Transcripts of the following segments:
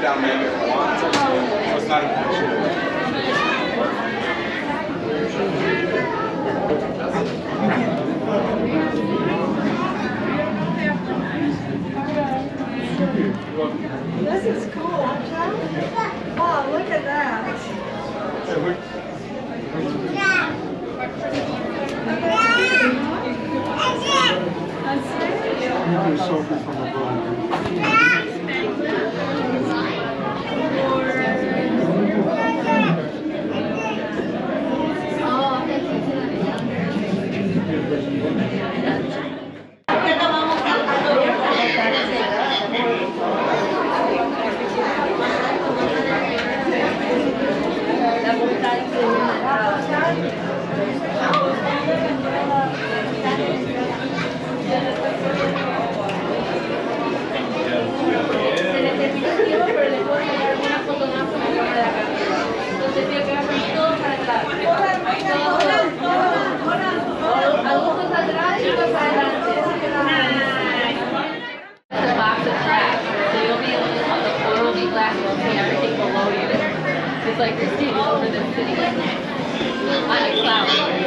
down maybe if you want. So it's not important. This is cool, wow, look at that. It's like you're seeing over the city on a cloud.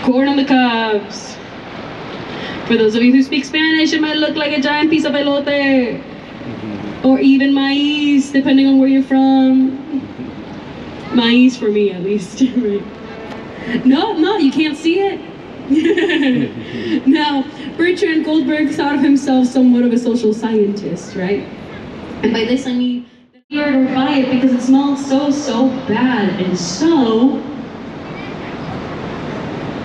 Corn on the cobs. For those of you who speak Spanish, it might look like a giant piece of elote. Or even maíz, depending on where you're from. Maíz for me, at least. No, you can't see it. Now, Bertrand Goldberg thought of himself somewhat of a social scientist, right? And by this I mean, hear it or buy it because it smells so bad. And so,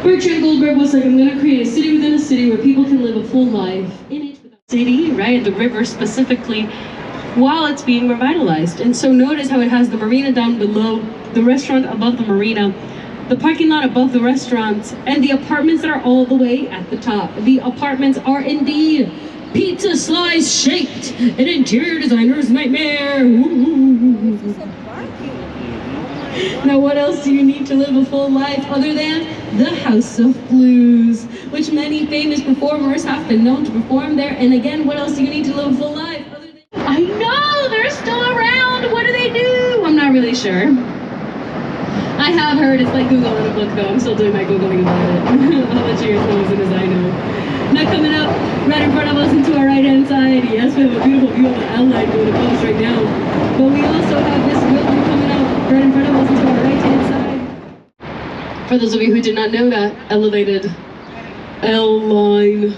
Bertrand Goldberg was like, I'm going to create a city within a city where people can live a full life in it. City, right? The river specifically, while it's being revitalized. And so notice how it has the marina down below, the restaurant above the marina, the parking lot above the restaurant, and the apartments that are all the way at the top. The apartments are indeed pizza slice shaped, an interior designer's nightmare. Now what else do you need to live a full life other than the House of Blues, which many famous performers have been known to perform there? And again, what else do you need to live a full life other than... I know, they're still around. What do they do? I'm not really sure. I have heard it's like Google in a book though. I'm still doing my Googling about it. I'll let you guys know as soon as I know. Now coming up, right in front of us and to our right-hand side, yes, we have a beautiful view of the L line going across right now. But we also have this building coming up right in front of us and to our right-hand side. For those of you who did not know that, elevated L line.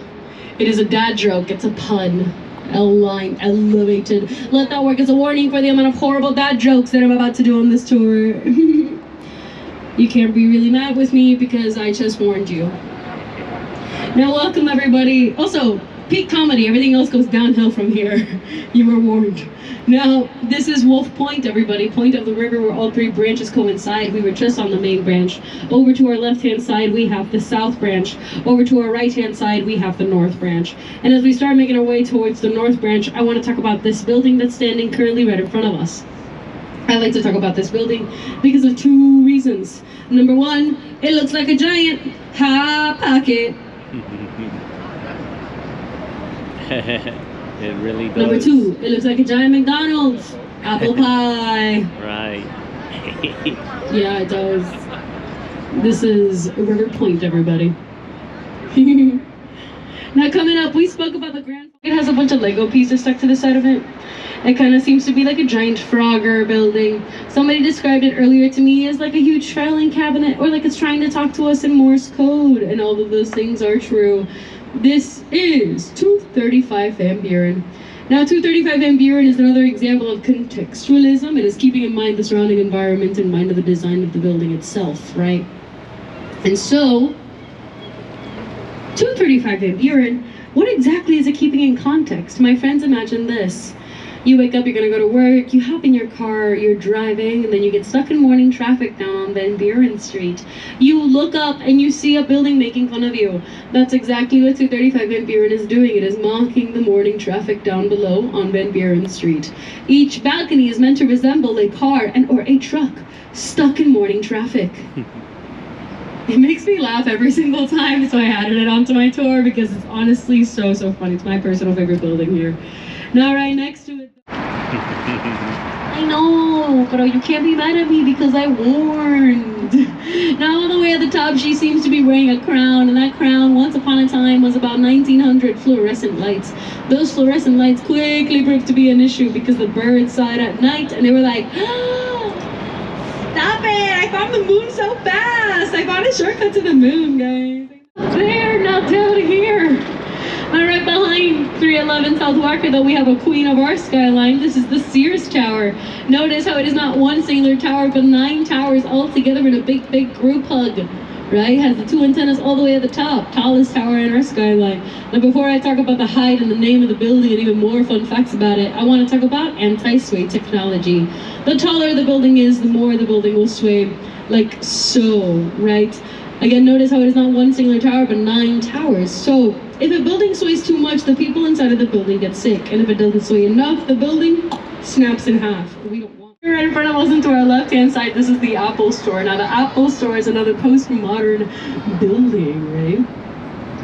It is a dad joke, it's a pun. L line, elevated. Let that work as a warning for the amount of horrible dad jokes that I'm about to do on this tour. You can't be really mad with me because I just warned you. Now welcome everybody. Also, peak comedy, everything else goes downhill from here. You were warned. Now, this is Wolf Point, everybody. Point of the river where all three branches coincide. We were just on the main branch. Over to our left-hand side, we have the south branch. Over to our right-hand side, we have the north branch. And as we start making our way towards the north branch, I want to talk about this building that's standing currently right in front of us. I like to talk about this building because of two reasons. Number one, it looks like a giant hot pocket. It really does. Number two, it looks like a giant McDonald's apple pie. Right. Yeah, it does. This is River Point, everybody. Now coming up, we spoke about the Grand. It has a bunch of Lego pieces stuck to the side of it. It kind of seems to be like a giant Frogger building. Somebody described it earlier to me as like a huge filing cabinet, or like it's trying to talk to us in Morse code, and all of those things are true. This is 235 Van Buren. Now 235 Van Buren is another example of contextualism. It is keeping in mind the surrounding environment in mind of the design of the building itself, right? And so, 235 Van Buren, what exactly is it keeping in context? My friends, imagine this. You wake up, you're gonna go to work, you hop in your car, you're driving, and then you get stuck in morning traffic down on Van Buren Street. You look up and you see a building making fun of you. That's exactly what 235 Van Buren is doing. It is mocking the morning traffic down below on Van Buren Street. Each balcony is meant to resemble a car and or a truck stuck in morning traffic. It makes me laugh every single time, so I added it onto my tour because it's honestly so funny. It's my personal favorite building here. Now right next to it. I know, but you can't be mad at me because I warned. Now all the way at the top, she seems to be wearing a crown, and that crown, once upon a time, was about 1900 fluorescent lights. Those fluorescent lights quickly proved to be an issue because the birds saw it at night, and they were like, stop it! I found the moon so fast! I found a shortcut to the moon, guys. There, not down here. And right behind 311 South Wacker, though, we have a queen of our skyline. This is the Sears Tower. Notice how it is not one singular tower, but 9 towers all together in a big group hug. Right? Has the 2 antennas all the way at the top. Tallest tower in our skyline. Now, before I talk about the height and the name of the building and even more fun facts about it, I want to talk about anti-sway technology. The taller the building is, the more the building will sway. Like so, right? Again, notice how it is not one singular tower, but 9 towers. So, if a building sways too much, the people inside of the building get sick. And if it doesn't sway enough, the building snaps in half. We don't want it. Right in front of us and to our left-hand side, this is the Apple Store. Now, the Apple Store is another postmodern building, right?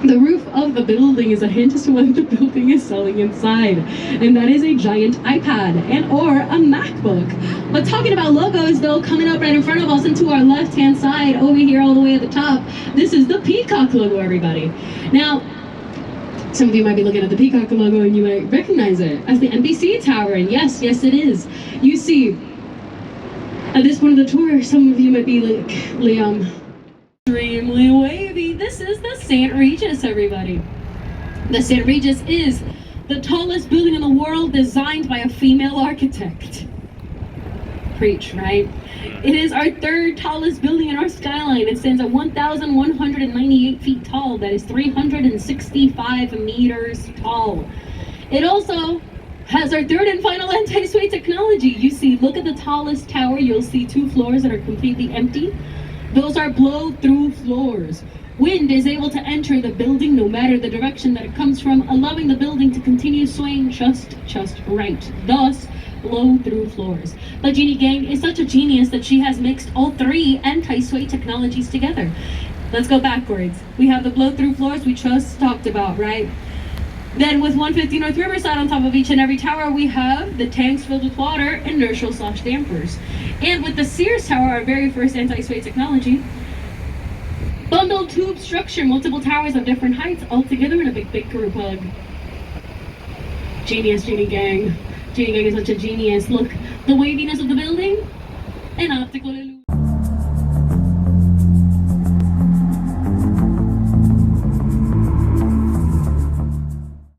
The roof of the building is a hint as to what the building is selling inside, and that is a giant iPad and or a MacBook. But talking about logos though, coming up right in front of us and to our left-hand side, over here all the way at the top, this is the Peacock logo, everybody. Now, some of you might be looking at the Peacock logo and you might recognize it as the NBC Tower, and yes, it is. You see, at this point of the tour, some of you might be like, extremely wavy. This is the St. Regis, everybody. The St. Regis is the tallest building in the world designed by a female architect. Preach, right? It is our third tallest building in our skyline. It stands at 1,198 feet tall. That is 365 meters tall. It also has our third and final anti-sway technology. You see, look at the tallest tower. You'll see 2 floors that are completely empty. Those are blow-through floors. Wind is able to enter the building no matter the direction that it comes from, allowing the building to continue swaying just right. Thus, blow-through floors. But Jeannie Gang is such a genius that she has mixed all 3 anti-sway technologies together. Let's go backwards. We have the blow-through floors we just talked about, right? Then with 150 North Riverside on top of each and every tower, we have the tanks filled with water, inertial / dampers. And with the Sears Tower, our very first anti-sway technology, bundled tube structure, multiple towers of different heights, all together in a big group hug. Genius, Jeannie Gang. Jeannie Gang is such a genius. Look, the waviness of the building, an optical illusion.